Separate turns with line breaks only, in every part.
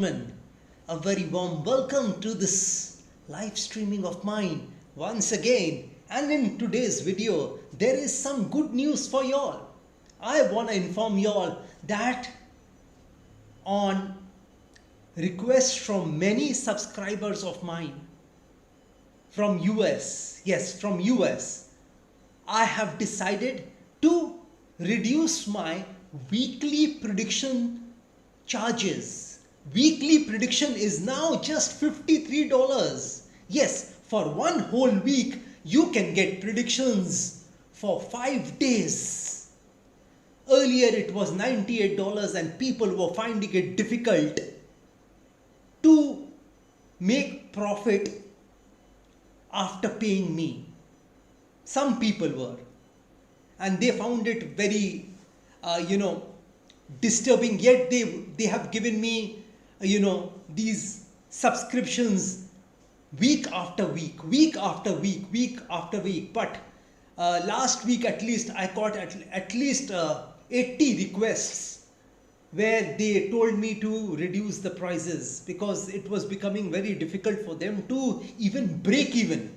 Gentlemen, a very warm welcome to this live streaming of mine once again. And in today's video, there is some good news for y'all. I want to inform y'all that on request from many subscribers of mine from US, yes, from US, I have decided to reduce my weekly prediction charges. Weekly prediction is now just $53. Yes, for one whole week you can get predictions for 5 days. Earlier it was $98 and people were finding it difficult to make profit after paying me. Some people were, and they found it very disturbing, yet they have given me these subscriptions week after week, week after week, week after week. But last week at least I got at least 80 requests where they told me to reduce the prices because it was becoming very difficult for them to even break even.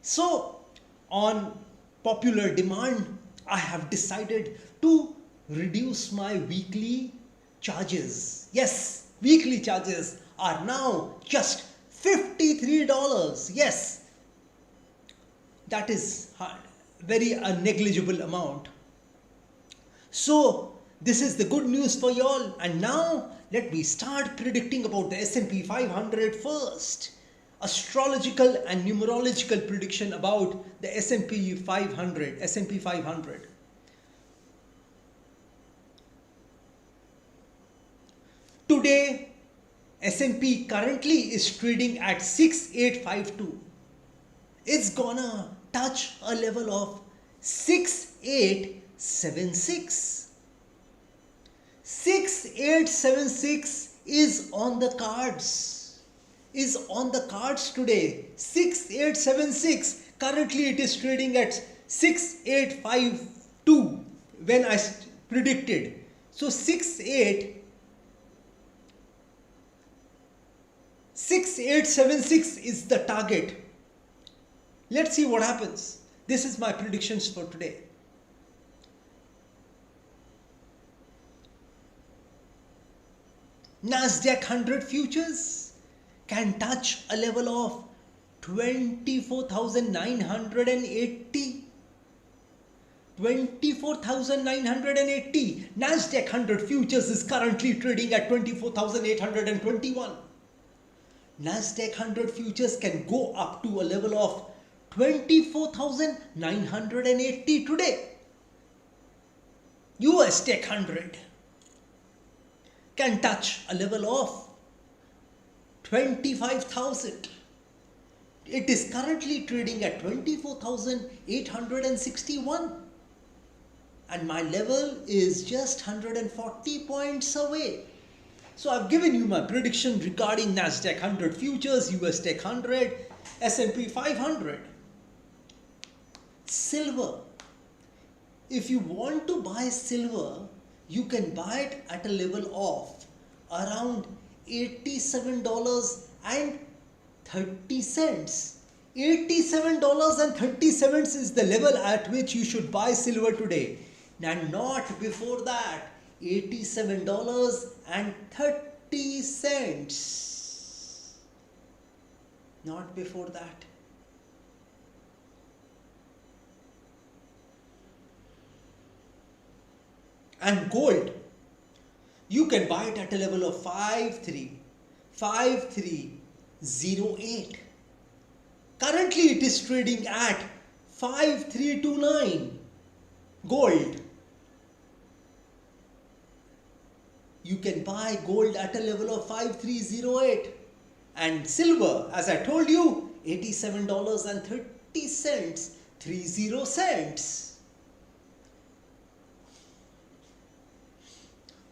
So on popular demand, I have decided to reduce my weekly charges. Yes, weekly charges are now just $53. Yes, that is very a negligible amount. So this is the good news for y'all. And now let me start predicting about the S&P 500 first. Astrological and numerological prediction about the S&P 500. S&P 500. Today, S&P currently is trading at 6852. It's gonna touch a level of 6876. 6876 is on the cards. Is on the cards today. 6876. Currently it is trading at 6852 when I predicted. So 6876 is the target. Let's see what happens. This is my predictions for today. Nasdaq 100 futures can touch a level of 24,980. 24,980. Nasdaq 100 futures is currently trading at 24,821. Nasdaq 100 futures can go up to a level of 24,980 today. US Tech 100 can touch a level of 25,000. It is currently trading at 24,861. And my level is just 140 points away. So I've given you my prediction regarding Nasdaq 100 futures, US Tech 100, S&P 500. Silver. If you want to buy silver, you can buy it at a level of around $87.30. $87.30 is the level at which you should buy silver today, and not before that. $87.30. Not before that. And gold, you can buy it at a level of 5308. Currently it is trading at 5329. Gold, you can buy gold at a level of 5308. And silver, as I told you, $87.30, 30 cents.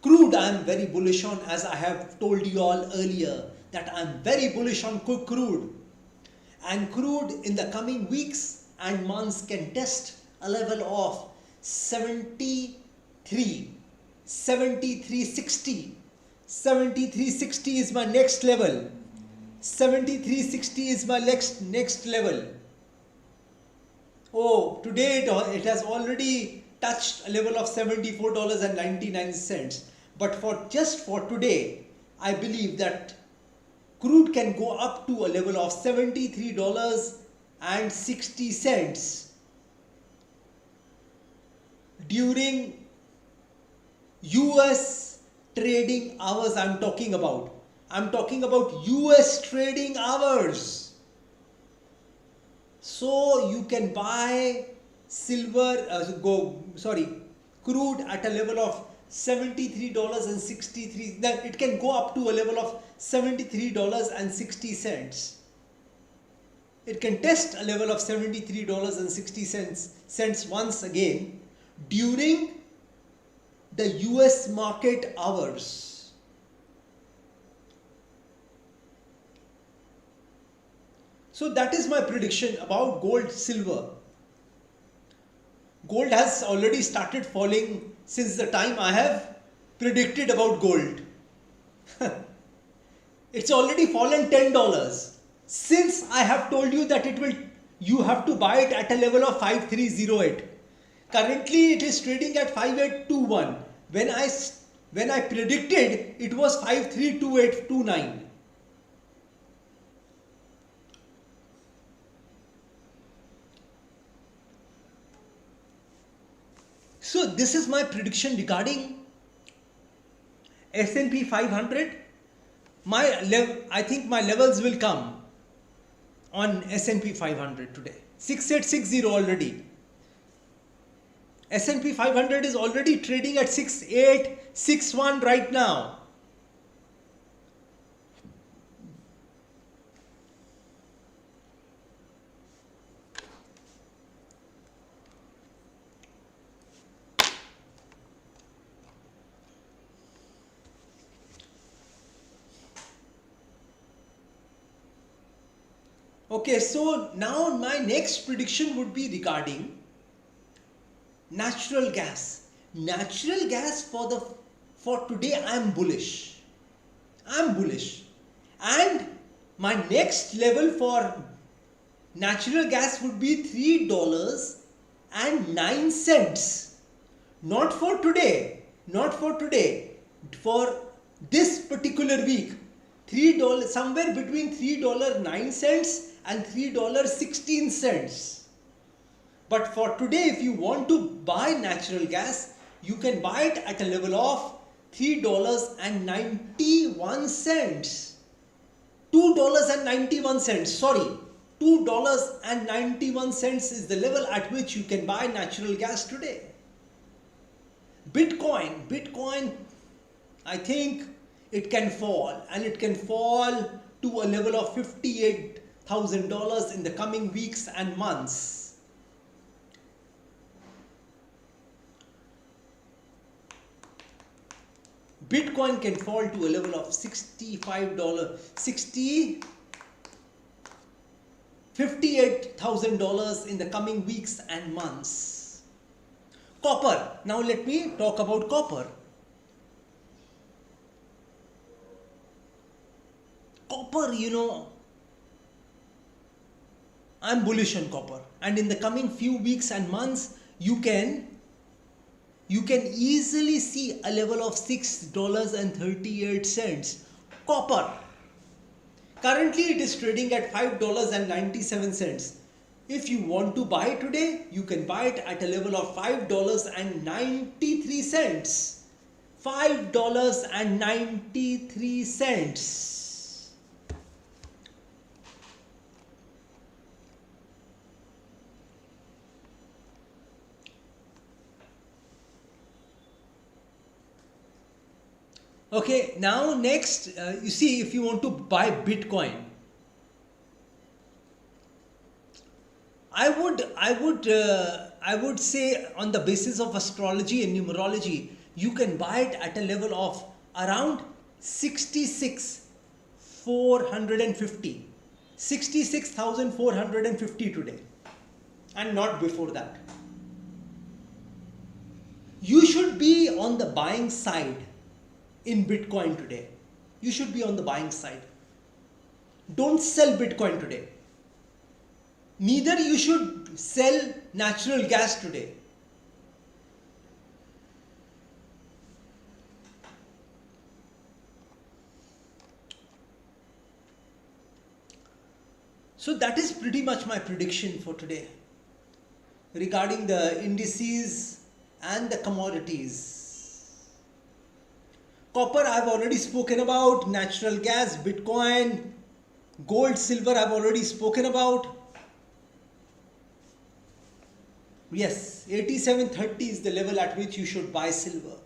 Crude I am very bullish on, as I have told you all earlier that I am very bullish on crude. And crude in the coming weeks and months can test a level of 73.60. 73.60 is my next level. 73.60 is my next level. Oh, today it has already touched a level of $74.99. But just for today, I believe that crude can go up to a level of $73.60 during US trading hours. I'm talking about US trading hours. So you can buy crude at a level of $73.63. Then it can go up to a level of $73.60. It can test a level of $73.60 once again during the US market hours. So that is my prediction about gold, silver. Gold has already started falling since the time I have predicted about gold. It's already fallen $10. Since I have told you that you have to buy it at a level of 5308. Currently it is trading at 5821. When I predicted, it was 532829. So this is my prediction regarding S&P 500. I think my levels will come on S&P 500 today. 6860 already. S&P 500 is already trading at 6861 right now. Okay, so now my next prediction would be regarding natural gas. Natural gas for today I am bullish. And my next level for natural gas would be $3.09. Not for today. For this particular week. $3, somewhere between $3.09 and $3.16. But for today, if you want to buy natural gas, you can buy it at a level of $3.91. $2.91, sorry. $2.91 is the level at which you can buy natural gas today. Bitcoin, I think it can fall, and it can fall to a level of $58,000 in the coming weeks and months. Bitcoin can fall to a level of $58,000 in the coming weeks and months. Copper. Now let me talk about copper. Copper, I'm bullish on copper, and in the coming few weeks and months, you can easily see a level of $6.38. Copper. Currently, it is trading at $5.97. If you want to buy today, you can buy it at a level of $5.93. $5.93. Okay, now next, you see, if you want to buy Bitcoin, I would say, on the basis of astrology and numerology, you can buy it at a level of around 66,450. 66,450 today, and not before that. You should be on the buying side. in Bitcoin today. You should be on the buying side. Don't sell Bitcoin today. Neither you should sell natural gas today. So that is pretty much my prediction for today regarding the indices and the commodities. Copper I've already spoken about, natural gas, Bitcoin, gold, silver I've already spoken about. Yes, 8730 is the level at which you should buy silver.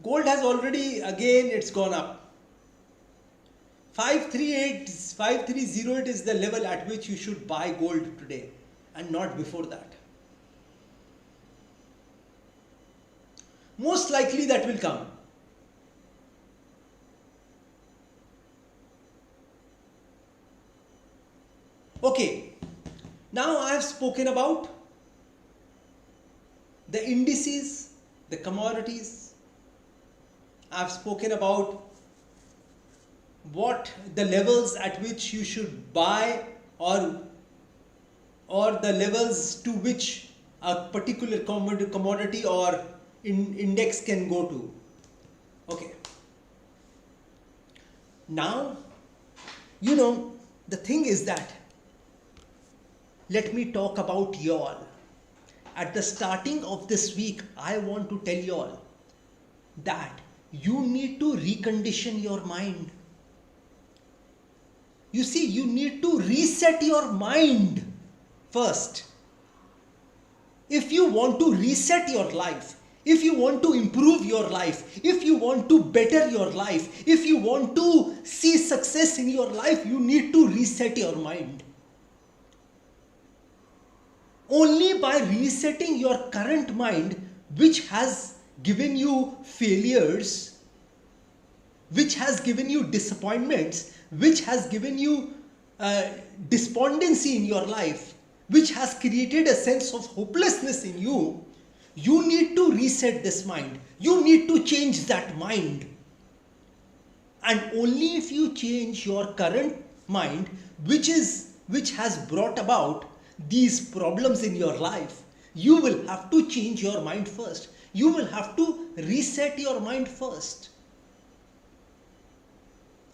Gold has already, again, it's gone up. 538 is the level at which you should buy gold today and not before that. Most likely that will come. Okay, now I have spoken about the indices, the commodities. I have spoken about what the levels at which you should buy or the levels to which a particular commodity or index can go to. Okay. Now, the thing is that let me talk about y'all. At the starting of this week, I want to tell y'all that you need to recondition your mind. You see, you need to reset your mind first. If you want to reset your life, if you want to improve your life, if you want to better your life, if you want to see success in your life, you need to reset your mind. Only by resetting your current mind, which has given you failures, which has given you disappointments, which has given you despondency in your life, which has created a sense of hopelessness in you, you need to reset this mind. You need to change that mind. And only if you change your current mind, which has brought about these problems in your life, you will have to change your mind first. You will have to reset your mind first.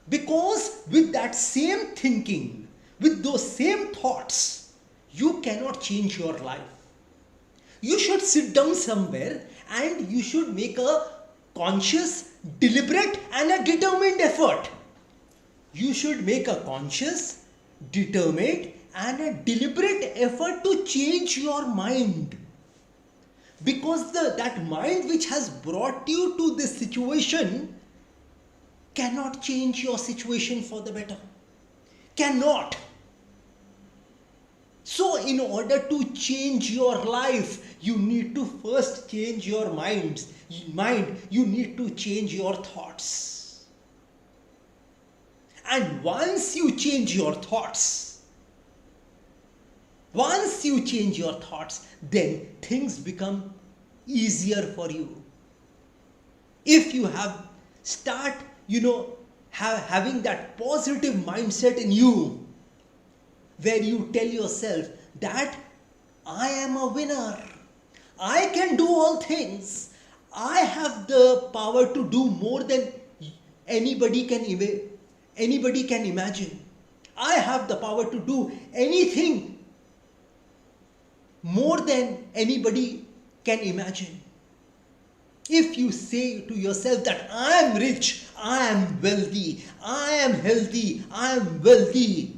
Because with that same thinking, with those same thoughts, you cannot change your life. You should sit down somewhere and you should make a conscious, deliberate and a determined effort. You should make a conscious, determined and a deliberate effort to change your mind. Because that mind which has brought you to this situation cannot change your situation for the better. Cannot. So in order to change your life, you need to first change your mind. You need to change your thoughts. And once you change your thoughts, then things become easier for you. If you start having that positive mindset in you, where you tell yourself that I am a winner, I can do all things, I have the power to do more than anybody can imagine, I have the power to do anything more than anybody can imagine. If you say to yourself that I am rich, I am wealthy, I am healthy, I am wealthy,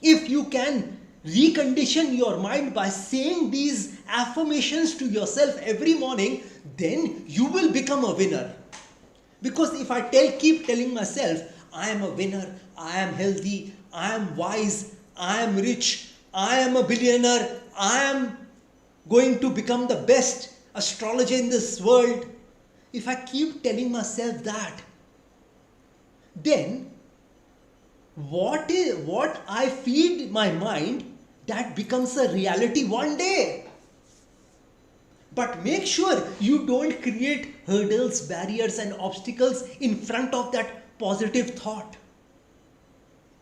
if you can recondition your mind by saying these affirmations to yourself every morning, then you will become a winner. Because if I keep telling myself, I am a winner, I am healthy, I am wise, I am rich, I am a billionaire, I am going to become the best astrologer in this world. If I keep telling myself that, then what I feed my mind, that becomes a reality one day. But make sure you don't create hurdles, barriers and obstacles in front of that positive thought.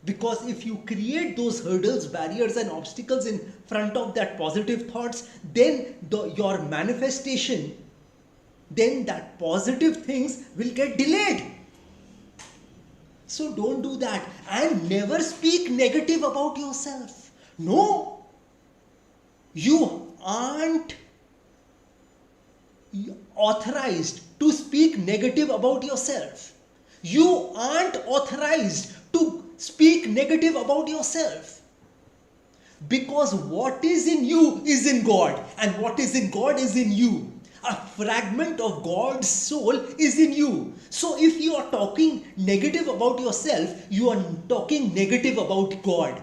Because if you create those hurdles, barriers and obstacles in front of that positive thoughts, then your manifestation, then that positive things will get delayed. So don't do that, and never speak negative about yourself. No, you aren't authorized to speak negative about yourself. You aren't authorized to speak negative about yourself. Because what is in you is in God, and what is in God is in you. A fragment of God's soul is in you. So if you are talking negative about yourself, you are talking negative about God.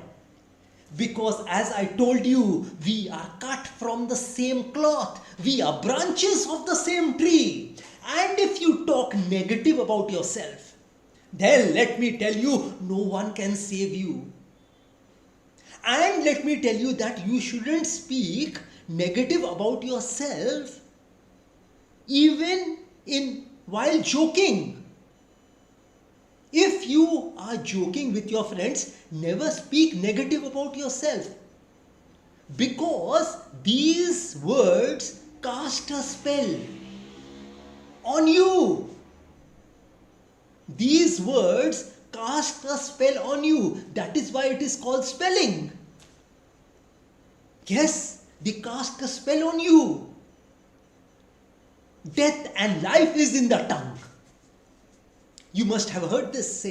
Because as I told you, we are cut from the same cloth. We are branches of the same tree. And if you talk negative about yourself, then let me tell you, no one can save you. And let me tell you that you shouldn't speak negative about yourself even while joking. If you are joking with your friends, never speak negative about yourself. Because these words cast a spell on you. These words cast a spell on you. That is why it is called spelling. Yes, they cast a spell on you. Death and life is in the tongue. You must have heard this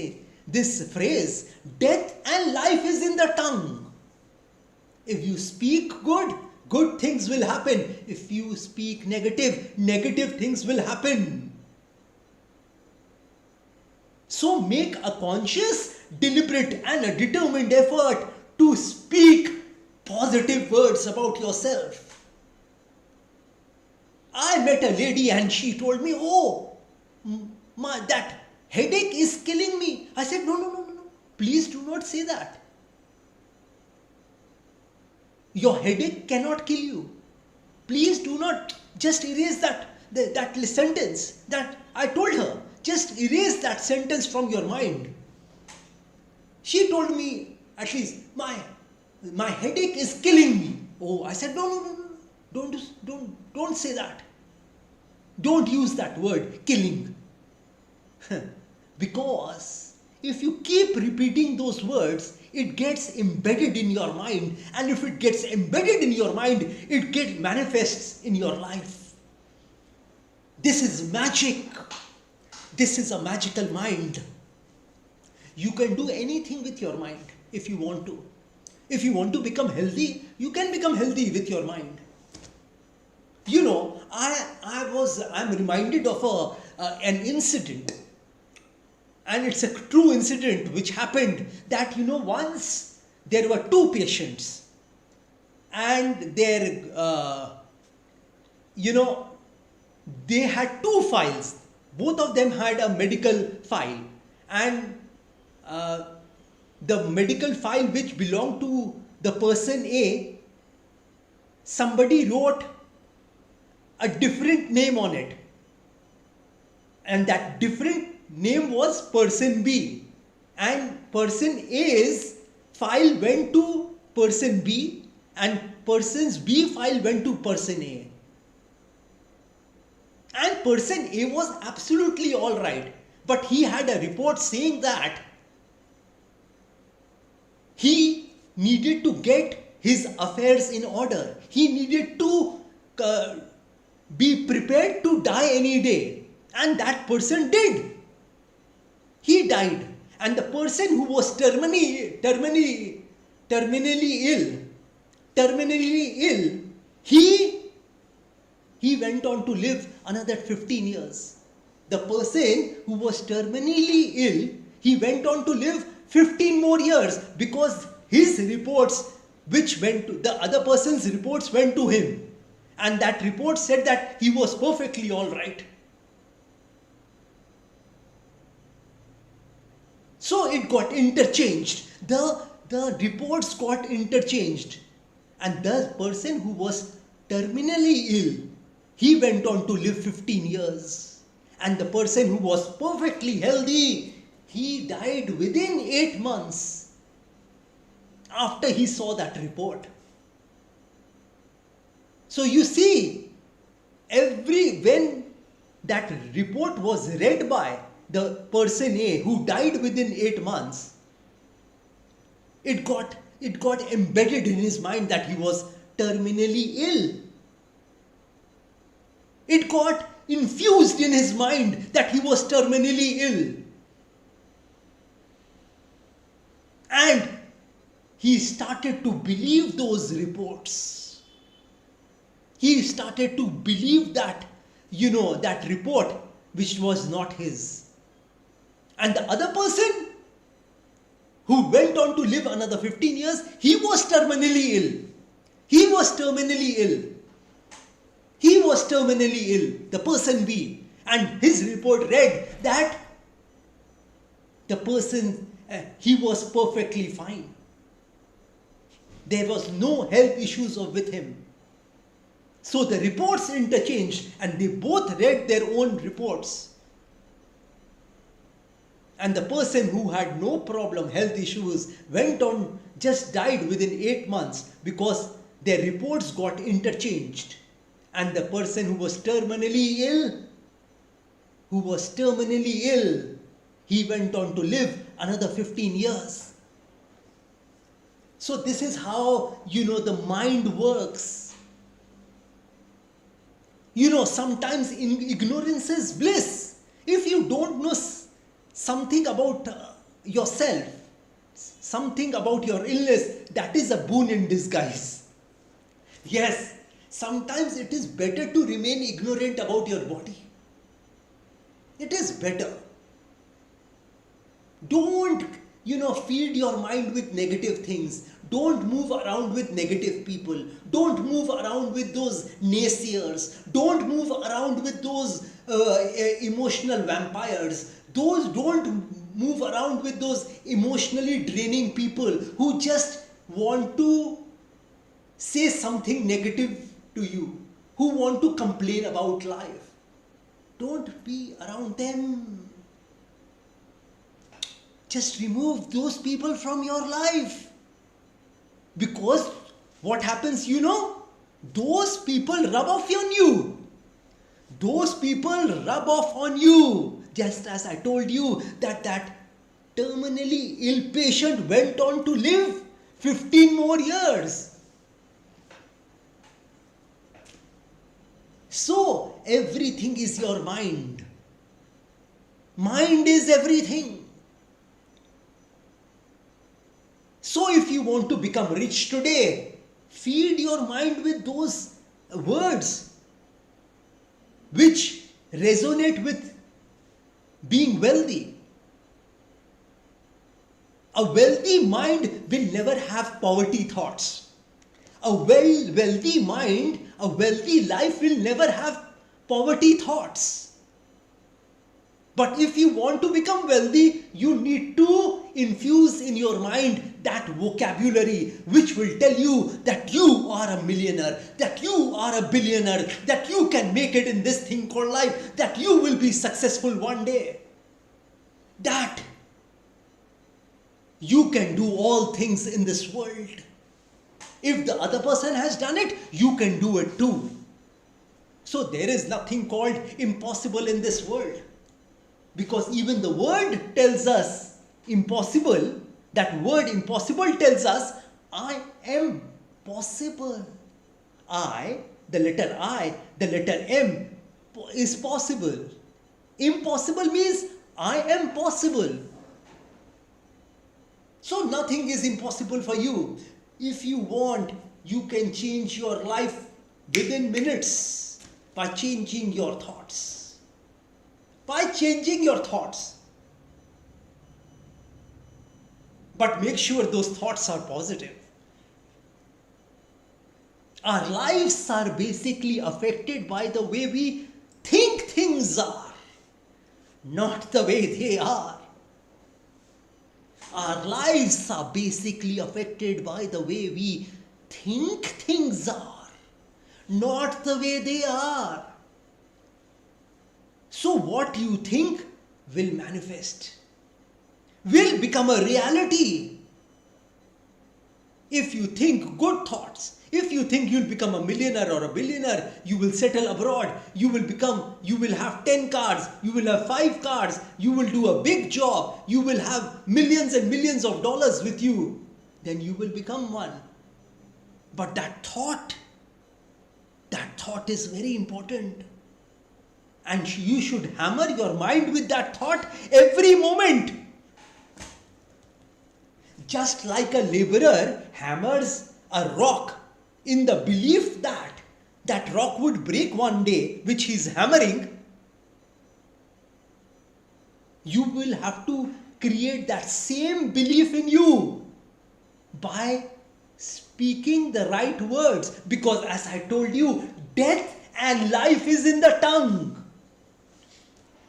phrase, death and life is in the tongue. If you speak good, good things will happen. If you speak negative, negative things will happen. So make a conscious, deliberate and a determined effort to speak positive words about yourself. I met a lady and she told me, oh, that headache is killing me. I said, no. Please do not say that. Your headache cannot kill you. Please do not just erase that sentence that I told her. Just erase that sentence from your mind. She told me, at least, my headache is killing me. Oh, I said, no. Don't say that. Don't use that word, killing. Because if you keep repeating those words, it gets embedded in your mind. And if it gets embedded in your mind, it manifests in your life. This is magic. This is a magical mind. You can do anything with your mind if you want to. If you want to become healthy, you can become healthy with your mind. You know, I'm reminded of an incident, and it's a true incident which happened that, once there were two patients, and they had two files. Both of them had a medical file, and the medical file which belonged to the person A, somebody wrote a different name on it, and that different name was person B, and person A's file went to person B, and person's B file went to person A. And person A was absolutely all right, but he had a report saying that he needed to get his affairs in order. He needed to be prepared to die any day. And that person did. He died. And the person who was terminally ill, he went on to live another 15 years. The person who was terminally ill, he went on to live 15 more years, because his reports, which went to the other person's reports, went to him. And that report said that he was perfectly all right. So it got interchanged. The reports got interchanged. And the person who was terminally ill, he went on to live 15 years. And the person who was perfectly healthy, he died within 8 months after he saw that report. So you see, when that report was read by the person A who died within 8 months, it got embedded in his mind that he was terminally ill. It got infused in his mind that he was terminally ill. And he started to believe those reports. He started to believe that, that report which was not his. And the other person who went on to live another 15 years, he was terminally ill. He was terminally ill. He was terminally ill, the person B. And his report read that the person, he was perfectly fine. There was no health issues with him. So the reports interchanged and they both read their own reports. And the person who had no problem, health issues, went on, just died within 8 months because their reports got interchanged. And the person who was terminally ill, he went on to live another 15 years. So this is how, the mind works. Sometimes ignorance is bliss. If you don't know something about yourself, something about your illness, that is a boon in disguise. Yes, sometimes it is better to remain ignorant about your body. It is better. Don't, feed your mind with negative things. Don't move around with negative people. Don't move around with those naysayers. Don't move around with those emotional vampires. Don't move around with those emotionally draining people who just want to say something negative to you, who want to complain about life. Don't be around them. Just remove those people from your life. Because what happens, those people rub off on you. Those people rub off on you. Just as I told you that terminally ill patient went on to live 15 more years. So everything is your mind. Mind is everything. So if you want to become rich today, feed your mind with those words which resonate with being wealthy. A wealthy mind will never have poverty thoughts. A wealthy mind, a wealthy life will never have poverty thoughts. But if you want to become wealthy, you need to infuse in your mind that vocabulary which will tell you that you are a millionaire, that you are a billionaire, that you can make it in this thing called life, that you will be successful one day, that you can do all things in this world. If the other person has done it, you can do it too. So there is nothing called impossible in this world. Because even the word tells us impossible, that word impossible tells us, I am possible. I, the letter M is possible. Impossible means I am possible. So nothing is impossible for you. If you want, you can change your life within minutes by changing your thoughts. By changing your thoughts. But make sure those thoughts are positive. Our lives are basically affected by the way we think things are, not the way they are. Our lives are basically affected by the way we think things are, not the way they are. So what you think will manifest, will become a reality. If you think good thoughts, if you think you'll become a millionaire or a billionaire, you will settle abroad, you will have 10 cars, you will have 5 cars, you will do a big job, you will have millions and millions of dollars with you, then you will become one. But that thought is very important. And you should hammer your mind with that thought every moment. Just like a laborer hammers a rock in the belief that that rock would break one day, which he is hammering, you will have to create that same belief in you by speaking the right words. Because as I told you, death and life is in the tongue.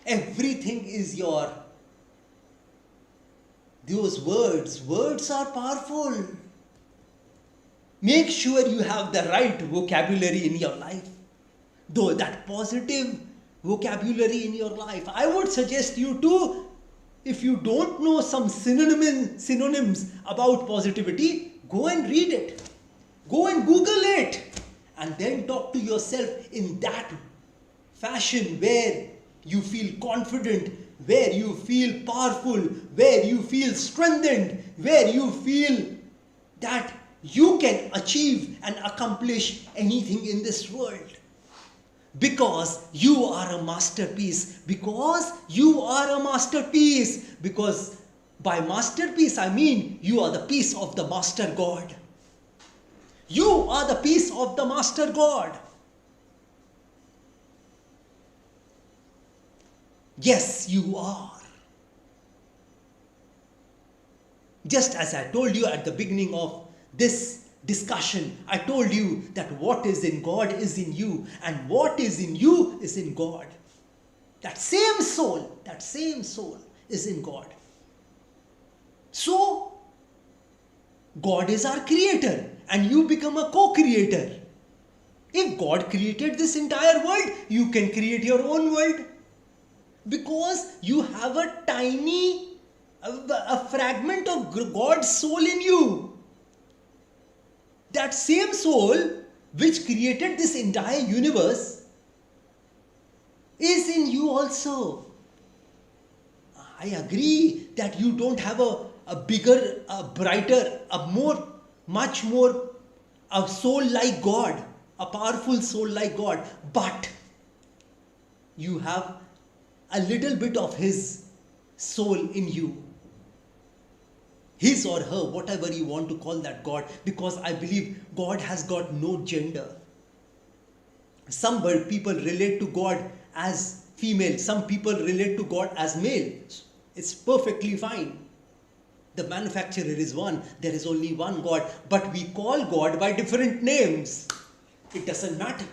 Everything is those words are powerful. Make sure you have the right vocabulary in your life, though that positive vocabulary in your life. I would suggest you to, if you don't know some synonyms about positivity, go and read it, go and Google it, and then talk to yourself in that fashion where you feel confident, where you feel powerful, where you feel strengthened, where you feel that you can achieve and accomplish anything in this world. Because you are a masterpiece. Because you are a masterpiece. Because by masterpiece I mean you are the piece of the Master God. You are the piece of the Master God. Yes, you are. Just as I told you at the beginning of this discussion, I told you that what is in God is in you, and what is in you is in God. That same soul is in God. So, God is our creator, and you become a co-creator. If God created this entire world, you can create your own world. Because you have a tiny, a fragment of God's soul in you. That same soul which created this entire universe is in you also. I agree that you don't have a bigger, a brighter, much more, a soul like God, a powerful soul like God, but you have a little bit of His soul in you. His or her, whatever you want to call that God, because I believe God has got no gender. Some people relate to God as female, some people relate to God as male. It's perfectly fine. The manufacturer is one, there is only one God, but we call God by different names. It doesn't matter.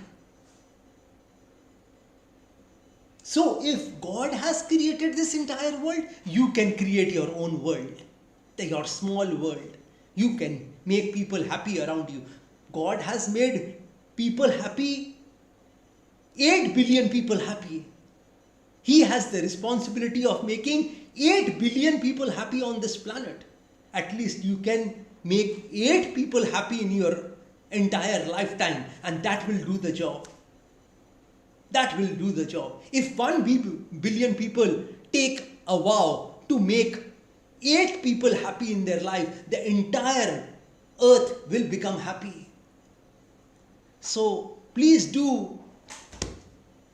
So if God has created this entire world, you can create your own world, your small world. You can make people happy around you. God has made people happy, 8 billion people happy. He has the responsibility of making 8 billion people happy on this planet. At least you can make 8 people happy in your entire lifetime, and that will do the job. That will do the job. If 1 billion people take a vow to make 8 people happy in their life, the entire earth will become happy. So please do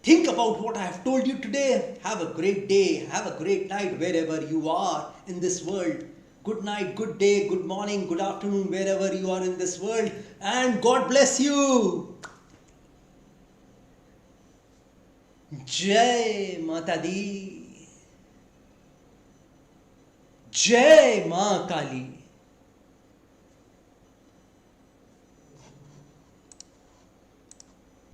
think about what I have told you today. Have a great day. Have a great night wherever you are in this world. Good night, good day, good morning, good afternoon, wherever you are in this world. And God bless you. Jai Mata Di. Jai Ma Kali.